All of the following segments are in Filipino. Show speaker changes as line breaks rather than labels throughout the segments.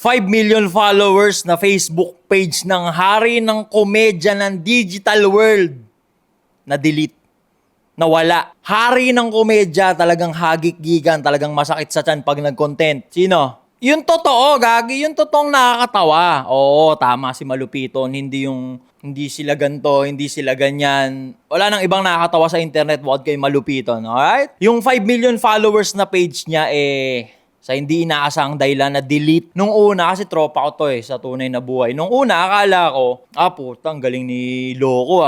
5 million followers na Facebook page ng hari ng komedya ng digital world na-delete, nawala. Hari ng komedya, talagang hagik-gigan, talagang masakit sa tiyan pag nag-content. Sino? Yung totoo, gagi, yung totoong nakakatawa. Oo, tama si Malupiton, hindi sila ganto, hindi sila ganyan. Wala nang ibang nakakatawa sa internet bukod kay Malupiton, alright? Yung 5 million followers na page niya, sa hindi inaasang dahilan na delete. Nung una, kasi tropa ko to sa tunay na buhay. Nung una, akala ko, putang galing ni Loco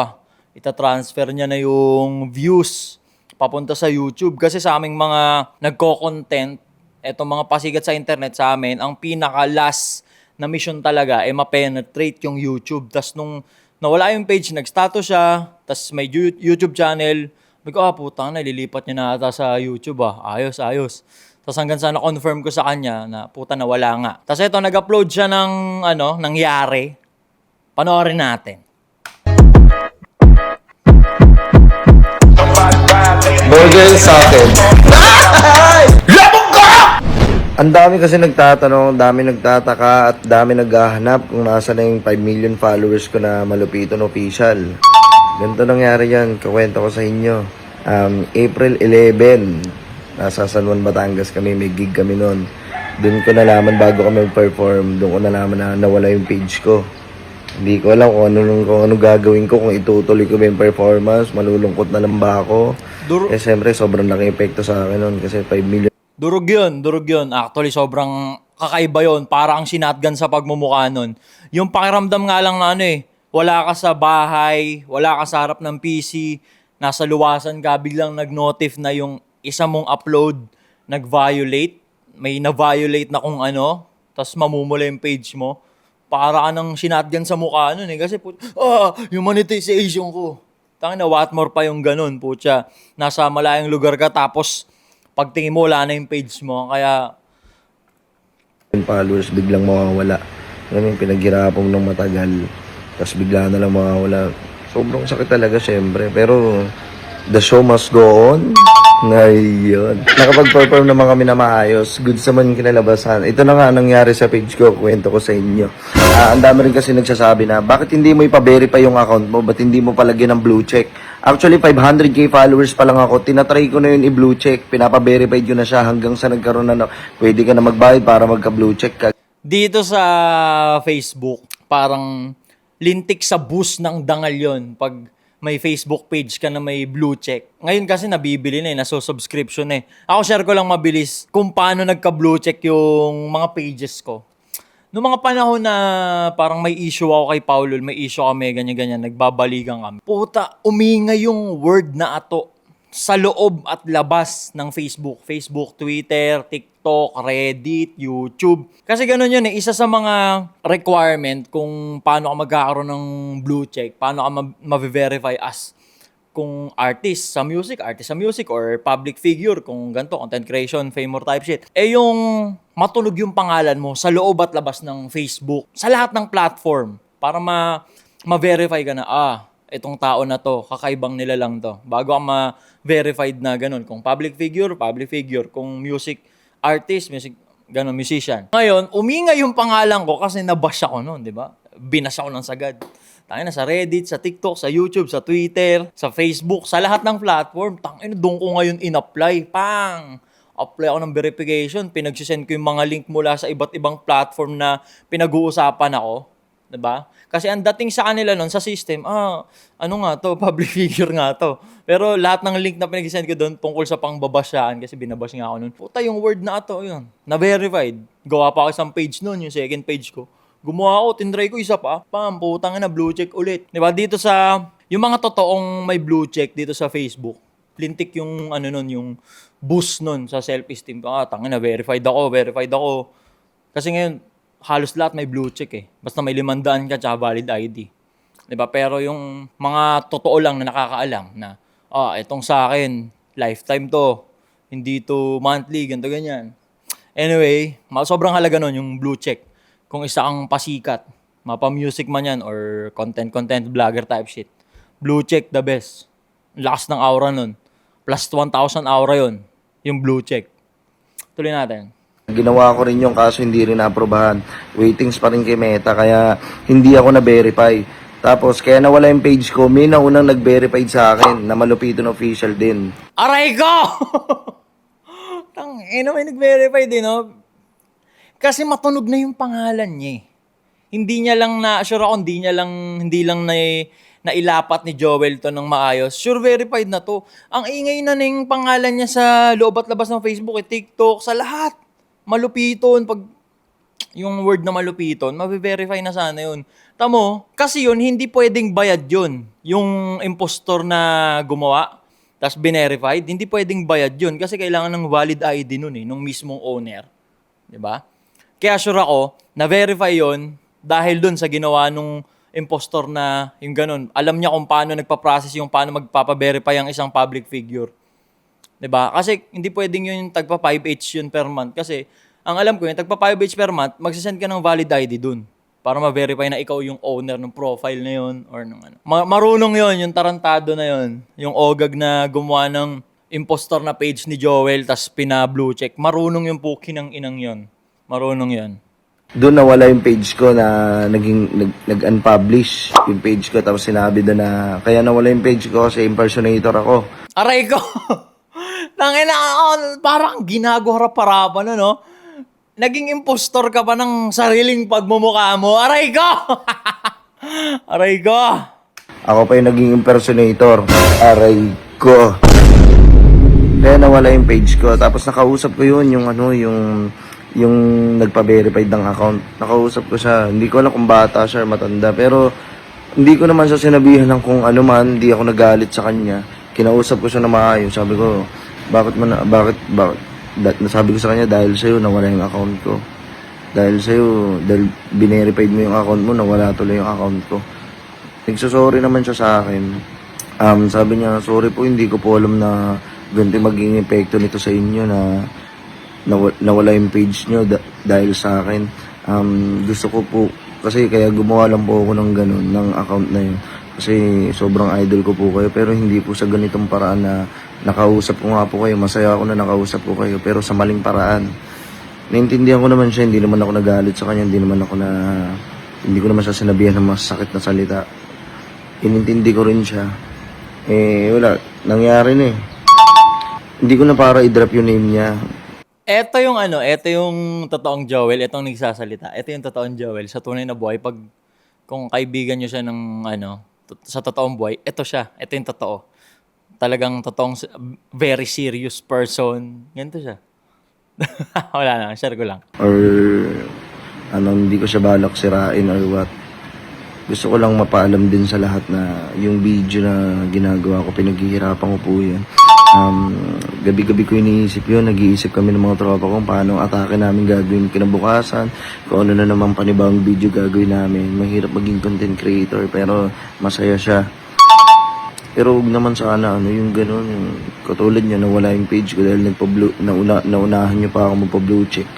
itatransfer niya na yung views papunta sa YouTube. Kasi sa aming mga nagko-content, etong mga pasigat sa internet sa amin, ang pinaka-last na mission talaga ma-penetrate yung YouTube. Tas nung nawala yung page, nag-status siya, tas may YouTube channel, sabi ko, putang, nalilipat niya na ata sa YouTube Ayos. Tapos hanggang sa na-confirm ko sa kanya na puta nawala nga. Tapos ito, nag-upload siya ng nangyari. Panoorin natin.
Burger sa akin. Ang dami kasi nagtatanong, dami nagtataka at dami naghahanap kung nasa na yung 5 million followers ko na Malupiton official. Ganito nangyari yan, kukwento ko sa inyo. April 11, nasa San Juan, Batangas kami, may gig kami noon. Doon ko nalaman bago kami mag-perform, doon ko nalaman na nawala yung page ko. Hindi ko alam kung ano gagawin ko, kung itutuloy ko ba yung performance, malulungkot na lang ba ako. Siyempre, sobrang laki epekto sa akin noon kasi 5 million.
Durog yun. Actually, sobrang kakaiba yun. Para ang sinatgan sa pagmumukha nun. Yung pakiramdam nga lang na wala ka sa bahay, wala ka sa harap ng PC, nasa luwasan ka, biglang nag-notif na yung isa mong upload nag-violate. May na-violate na kung tas mamumula yung page mo. Para ka nang sinatgan sa mukha nun Kasi yung monetization ko. Tangina, what more pa yung ganun, putya. Nasa malayang lugar ka, tapos pagtingin mo, wala na yung page mo. Kaya
Followers biglang mawawala. Yung pinaghirapan ng matagal, tapos bigla na lang mawawala. Sobrang sakit talaga, syempre. Pero the show must go on. Ngayon, nakapag-perform naman kami na maayos. Good sa man kinalabasan. Ito na nga nangyari sa page ko. Kwento ko sa inyo. Ang dami rin kasi nagsasabi na, bakit hindi mo ipa-verify yung account mo? Ba't hindi mo palagyan ng blue check? Actually, 500k followers pa lang ako. Tinatry ko na yun i-blue check. Pinapa-verify ko na siya hanggang sa nagkaroon na pwede ka na magbayad para magka-blue check ka.
dito sa Facebook, parang lintik sa boost ng dangal yon pag may Facebook page ka na may blue check. Ngayon kasi nabibili na nasusubscription Ako share ko lang mabilis kung paano nagka-blue check yung mga pages ko. Noong mga panahon na parang may issue ako kay Paulol, may issue kami, ganyan-ganyan, nagbabaligan kami. Puta, umingay yung word na ato sa loob at labas ng Facebook. Facebook, Twitter, TikTok, Reddit, YouTube. Kasi ganun yun Isa sa mga requirement kung paano ka magkakaroon ng blue check, paano ka ma-verify as kung artist sa music or public figure, kung ganito, content creation, fame or type shit. Yung matunog yung pangalan mo sa loob at labas ng Facebook, sa lahat ng platform, para ma-verify ka na, itong tao na to, kakaibang nila lang to. Bago ka ma-verified na ganun. Kung public figure. Kung music artist, musician. Ngayon, umingay yung pangalan ko kasi nabash ako noon, di ba? Binash ako ng sagad. Tangina sa Reddit, sa TikTok, sa YouTube, sa Twitter, sa Facebook, sa lahat ng platform. Tangina, doon ko ngayon in-apply. Apply ako ng verification. Pinagsisend ko yung mga link mula sa iba't ibang platform na pinag-uusapan ako. Diba? Kasi ang dating sa kanila nun, sa system, ano nga to, public figure nga to. Pero lahat ng link na pinag-send ko doon tungkol sa pangbabasyan, kasi binabash nga ako nun. Puta, yung word na to, yun. Na-verified. Gawa pa ako isang page nun, yung second page ko. Gumawa ako, tinry ko isa pa. Putang na, blue check ulit. Diba? Dito sa, yung mga totoong may blue check dito sa Facebook, lintik yung, yung boost nun sa self-esteem ko. Tangina, verified ako. Kasi ngayon, halos lahat may blue check Basta may 500 ka tsaka valid ID. Diba? Pero yung mga totoo lang na nakakaalam na, itong sa akin, lifetime to. Hindi to monthly, ganito ganyan. Anyway, sobrang halaga nun yung blue check. Kung isa kang pasikat, mapa-music man yan or content vlogger type shit. Blue check the best. Lakas ng aura nun. Plus 1,000 aura yon yung blue check. Tuloy natin.
ginawa ko rin yung kaso hindi rin na-aprobahan. Waitings pa rin kay Meta, kaya hindi ako na-verify. Tapos, kaya nawala yung page ko, may naunang nag-verified sa akin na Malupiton Official din.
Aray ko! May nag-verify din, no? Kasi matunog na yung pangalan niya eh. Hindi niya lang na-assure ako, hindi lang nailapat ni Joel to ng maayos. Sure, verified na to. Ang ingay na ng pangalan niya sa loob at labas ng Facebook, TikTok, sa lahat. Malupiton. Pag yung word na malupiton, mabe-verify na sana yun. Tamo, kasi yun, hindi pwedeng bayad yun. Yung impostor na gumawa, tapos binerified, hindi pwedeng bayad yun kasi kailangan ng valid ID nun nung mismong owner. 'Di ba? Kaya sure ako, na-verify yun dahil dun sa ginawa nung impostor na yung ganun. Alam niya kung paano nagpa-process yung paano magpapa-verify ang isang public figure. 'Di ba? Kasi hindi pwedeng yun yung tagpa 5H yun per month kasi ang alam ko yung tagpa 5H per month, magsisend ka ng valid ID dun para ma-verify na ikaw yung owner ng profile na yun or ng ano. Marunong yun, yung tarantado na yun. Yung ogag na gumawa ng impostor na page ni Joel tas pina-blue check. Marunong yung puki ng inang yun. Marunong yun.
Doon nawala yung page ko na nag-unpublish yung page ko. Tapos sinabi doon na, kaya nawala yung page ko kasi impersonator ako.
Aray ko! Tangina ako, parang ginagawa-harapan no? Naging impostor ka pa ng sariling pagmumukha mo. Aray ko! Aray ko!
Ako pa yung naging impersonator. Aray ko. Kaya nawala yung page ko. Tapos nakausap ko yun, yung nagpa-verified ng account. Nakausap ko siya. Hindi ko alam kung bata siya or matanda. Pero hindi ko naman siya sinabihan ng kung ano man. Hindi ako nagalit sa kanya. Kinausap ko siya na maayos. Sabi ko, bakit? Nasabi ko sa kanya, dahil sa'yo nawala yung account ko. Dahil binerified mo yung account mo, nawala tuloy yung account ko. Nagsasorry naman siya sa akin. Sabi niya, sorry po, hindi ko po alam na ganito magiging epekto nito sa inyo na nawala yung page nyo dahil sa akin. Gusto ko po, kasi kaya gumawa lang po ako ng ganun, ng account na yun. Kasi sobrang idol ko po kayo, pero hindi po sa ganitong paraan na nakausap ko nga po kayo. Masaya ako na nakausap ko kayo, pero sa maling paraan. Naintindihan ko naman siya, hindi naman ako nagalit sa kanya, hindi ko naman siya sinabihan ng masakit na salita. Inintindi ko rin siya. Wala, nangyari na eh. Hindi ko na para i-drop yung name niya.
Ito yung totoong Joel, itong nagsasalita. Ito yung totoong Joel sa tunay na buhay. Kung kaibigan nyo siya ng sa totoong buhay, ito siya. Ito yung totoo. Talagang totoong very serious person. Ganito siya. Wala na, share ko lang.
Or hindi ko siya balak sirain or what. Gusto ko lang mapaalam din sa lahat na yung video na ginagawa ko, pinaghihirapan ko po yan. Gabi-gabi ko iniisip yun, nag-iisip kami ng mga tropa kung paano atake namin gagawin kinabukasan, kung ano na naman panibang video gagawin namin. Mahirap maging content creator pero masaya siya. Pero huwag naman sana yung gano'n, yung katulad niya nawala yung page ko dahil naunahan niyo pa ako magpa-blue check.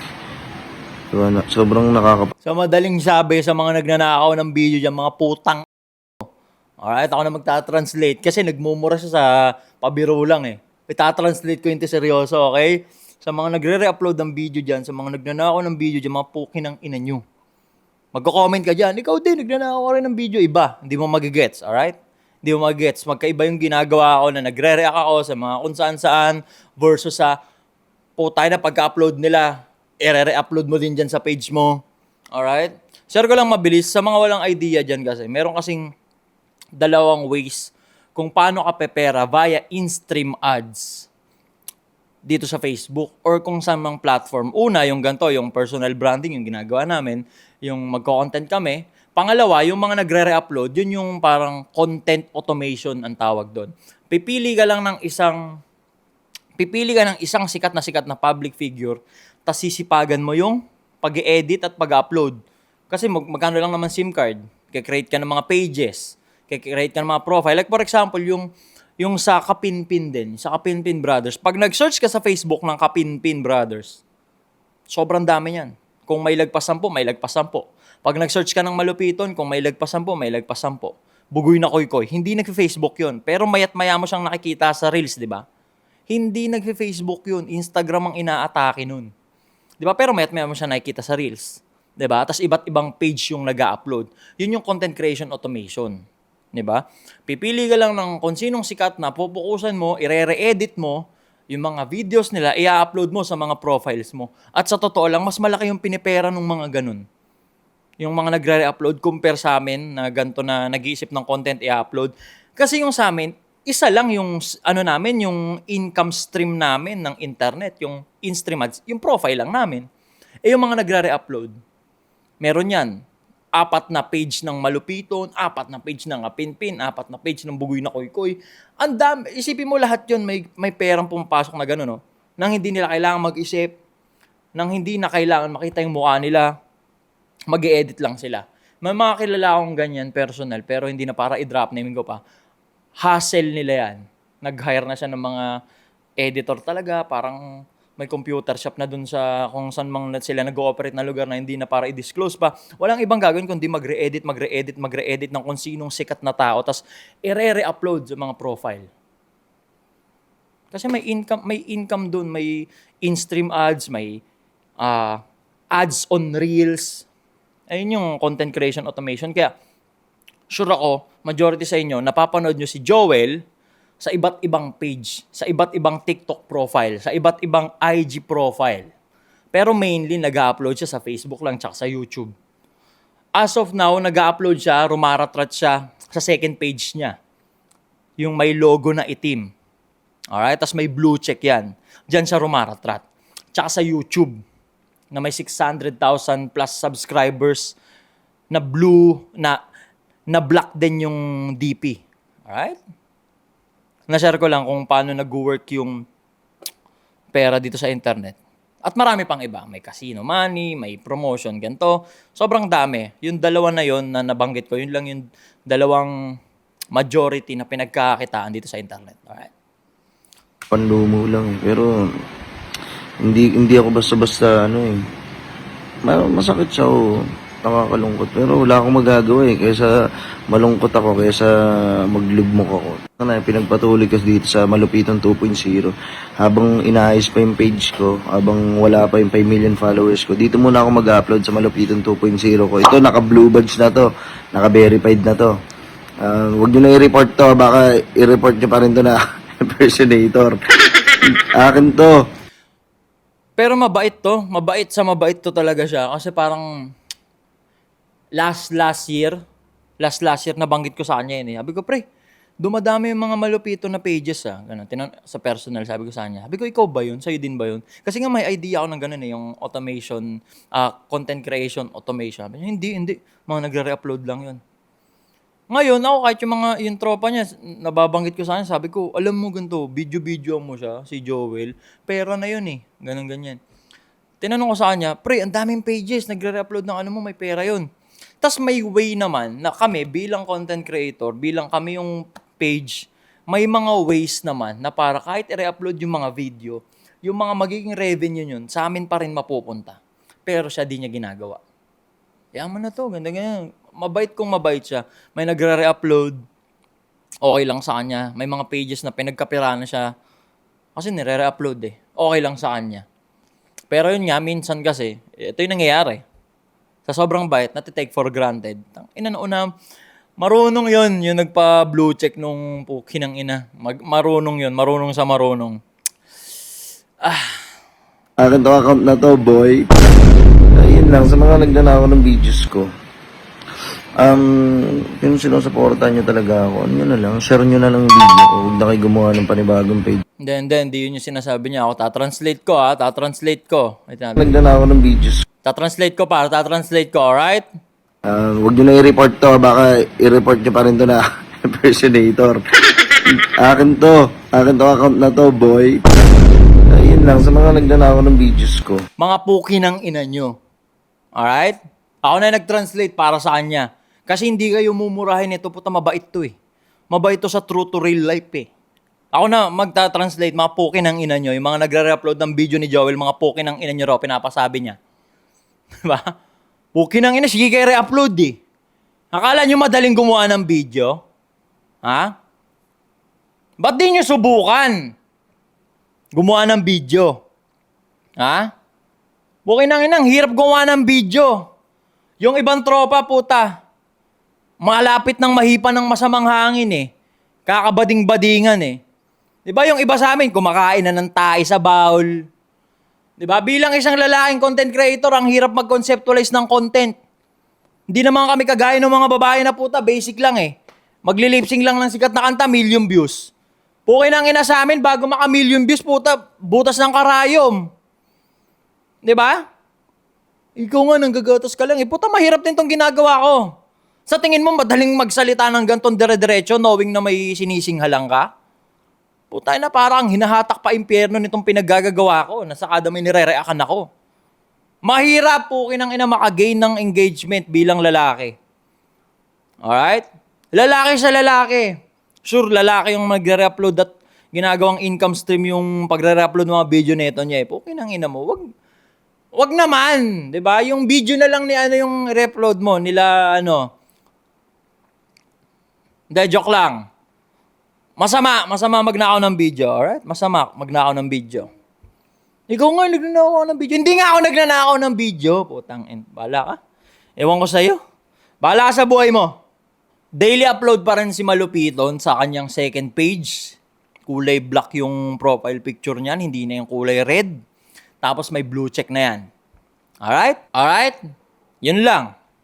Diba, sobrang
So madaling sabi sa mga nagnanakaw ng video dyan, mga putang. Alright, ako na magta-translate kasi nagmumura siya sa pabiro lang eh. Ita-translate ko yung seryoso, okay? Sa mga nagre-re-upload ng video dyan, sa mga nagnanakaw ng video dyan, mga pukin ng ina nyo. Magko-comment ka dyan, ikaw din, nagnanakaw rin ng video, iba. Hindi mo magigets, alright? Hindi mo magigets. Magkaiba yung ginagawa ko na nagre-react ako sa mga kung saan-saan versus sa putay na pagka-upload nila, i-re-upload mo din dyan sa page mo. Alright? Share ko lang mabilis. Sa mga walang idea dyan kasi, meron kasing dalawang ways kung paano ka pepera via in-stream ads dito sa Facebook or kung saan mang platform. Una, yung ganito, yung personal branding, yung ginagawa namin, yung magko-content kami. Pangalawa, yung mga nagre-re-upload, yun yung parang content automation ang tawag doon. Pipili ka ng isang sikat na public figure, tas sisipagan mo yung pag-edit at pag-upload. Kasi magkano lang naman SIM card. Kaya-create ka ng mga pages. Kaya-create ka ng mga profile. Like for example, yung sa Kapinpin din, sa Kapinpin Brothers. Pag nag-search ka sa Facebook ng Kapinpin Brothers, sobrang dami yan. Kung may lagpas 10, may lagpas 10. Pag nag-search ka ng Malupiton, kung may lagpas 10, may lagpas 10. Bugoy na koy-koy. Hindi nag-Facebook yun. Pero mayat maya mo siyang nakikita sa Reels, di ba? Hindi nag-Facebook yun. Instagram ang inaatake nun. Di ba? Pero mayat maya mo siya nakikita sa Reels. Di ba? Tapos iba't ibang page yung nag-upload. Yun yung content creation automation. Di ba? Pipili ka lang ng kung sinong sikat na, pupukusan mo, ire-edit mo, yung mga videos nila, i-upload mo sa mga profiles mo. At sa totoo lang, mas malaki yung pinipera ng mga ganun. Yung mga nagre-upload compare sa amin na ganito na nag-iisip ng content i-upload. Kasi yung sa amin, isa lang yung ano namin, yung income stream namin ng internet, yung in-stream ads, yung profile lang namin. Eh yung mga nagre-upload, meron yan. 4 na page ng Malupiton, 4 na page ng Apinpin, 4 na page ng Bugoy na Koykoy. Ang dami, isipin mo lahat yun, may perang pumapasok na gano'n, no? Nang hindi nila kailangan mag-isip, nang hindi na kailangan makita yung mukha nila, mag-e-edit lang sila. May mga kilala akong ganyan, personal, pero hindi na para i-drop naming ko pa. Hassle nila yan. Nag-hire na siya ng mga editor talaga, parang may computer shop na dun sa kung saan mang sila nag-ooperate na lugar na hindi na para i-disclose pa. Walang ibang gagawin kundi magre-edit ng kung sinong sikat na tao, tapos i-re-upload sa mga profile. Kasi may income dun, may in-stream ads, may ads on Reels. Ayun yung content creation automation. Kaya, sure ako, majority sa inyo, napapanood nyo si Joel sa iba't ibang page, sa iba't ibang TikTok profile, sa iba't ibang IG profile. Pero mainly, nag-upload siya sa Facebook lang, tsaka sa YouTube. As of now, nag-upload siya, rumaratrat siya sa second page niya. Yung may logo na itim. Alright? Tapos may blue check yan. Diyan siya rumaratrat. Tsaka sa YouTube, na may 600,000 plus subscribers na blue, na black din yung DP. Alright? Na-share ko lang kung paano nag-work yung pera dito sa internet. At marami pang iba. May casino money, may promotion, ganito. Sobrang dami. Yung dalawa na yon na nabanggit ko, yun lang yung dalawang majority na pinagkakakitaan dito sa internet. Alright?
Panlumo lang. Pero, hindi ako basta-basta, masakit siya, nakakalungkot. Pero wala akong magagawa kaysa malungkot ako, kaysa maglugmok ako. Pinagpatuloy ko dito sa Malupiton 2.0. Habang inaayos pa yung page ko, habang wala pa yung 5 million followers ko, dito muna ako mag-upload sa Malupiton 2.0 ko. Ito, naka-blue badge na to, naka-verified na to. Huwag nyo na i-report to, baka i-report nyo pa rin to na impersonator. Akin to.
Pero mabait to. Mabait to talaga siya. Kasi parang last year nabanggit ko sa kanya yun eh. Sabi ko, pre, dumadami yung mga malupito na pages Ganun. Sa personal, sabi ko sa kanya. Sabi ko, ikaw ba yun? Sa'yo din ba yun? Kasi nga may idea ako ng ganun yung automation, content creation automation. Sabi niya, hindi. Mga nagre-upload lang yun. Ngayon, ako kahit yung tropa niya, nababanggit ko sa kanya, sabi ko, alam mo ganito, video mo siya, si Joel, pera na yun eh, ganun-ganyan. Tinanong ko sa kanya, pre, ang daming pages, nagre-upload ng may pera yun. Tas may way naman na kami, bilang content creator, bilang kami yung page, may mga ways naman na para kahit i-upload yung mga video, yung mga magiging revenue yun, sa amin pa rin mapupunta. Pero siya di niya ginagawa. Yaman na to, ganda-ganyan. Mabait siya. May nagre-upload, okay lang sa kanya. May mga pages na pinagkapirahan na siya. Kasi nire-upload okay lang sa kanya. Pero yun nga, minsan kasi, ito yung nangyayari. Sa sobrang bait, natitake for granted. Una, marunong yun, yung nagpa-blue check nung kinang ina. Marunong yun, marunong sa marunong.
Akin to account na to, boy. Ayun lang, sa mga nagnanakaw ng videos ko. Yung sinusuportahan nyo talaga ako, ano nyo na lang, share nyo na lang yung video ko. Huwag na kayo gumawa ng panibagong page.
Hindi yun yung sinasabi niya. Ako, tatranslate ko.
Nagnanakaw ng videos.
Tatranslate ko, alright?
Huwag nyo na i-report to, baka i-report nyo pa rin to na impersonator. Akin to account na to, boy. Ayun lang, sa mga nagnanakaw ng videos ko.
Mga puki ng ina nyo. Alright? Ako na nag-translate para sa kanya. Kasi hindi kayo mumurahin ito, puta mabait to eh. Mabait to sa true to real life eh. Ako na magta-translate, mga puki ng ina nyo, yung mga nagre-upload ng video ni Joel, mga puki ng ina nyo raw, pinapasabi niya. Diba? Puki ng ina, sige kayo re-upload eh. Akala nyo madaling gumawa ng video? Ha? Ba't di nyo subukan gumawa ng video? Ha? Bukin nang inang, hirap gumawa ng video. Yung ibang tropa, puta, malapit ng mahipan ng masamang hangin eh. Kakabading-badingan eh. Di ba yung iba sa amin, kumakain na ng tae sa bowl. Di ba? Bilang isang lalaking content creator, ang hirap mag-conceptualize ng content. Hindi naman kami kagaya ng mga babae na puta, basic lang eh. Magli-lipsing lang ng sikat na kanta, million views. Pukin ang ina sa amin, bago maka-million views, puta, butas ng karayom. Di ba? Ikaw nga, nanggagatas ka lang. Eh, puta, mahirap din tong ginagawa ko. Sa tingin mo, madaling magsalita ng gantong dire-diretso knowing na may sinisinghalang ka? Puta na, parang hinahatak pa impyerno nitong pinaggagawa ko na sakada may nire-reakan ako. Mahirap po kinang ina makagain ng engagement bilang lalaki. Alright? Lalaki sa lalaki. Sure, lalaki yung magre-upload at ginagawang income stream yung pagre-upload ng mga video neto niya. Po kinang ina mo, wag naman, 'di ba? Yung video na lang ni ano yung re-upload mo nila ano. Hindi, joke lang. Masama magnakaw ng video, alright? Masama magnakaw ng video. Ikaw nga, nagnanakaw ng video. Hindi nga ako nagnanakaw ng video. Putang in. Bahala ka. Ewan ko sa'yo. Bahala ka sa buhay mo. Daily upload pa rin si Malupiton sa kanyang second page. Kulay black yung profile picture niyan. Hindi na yung kulay red. Tapos may blue check na yan. Alright? Alright? Yun lang.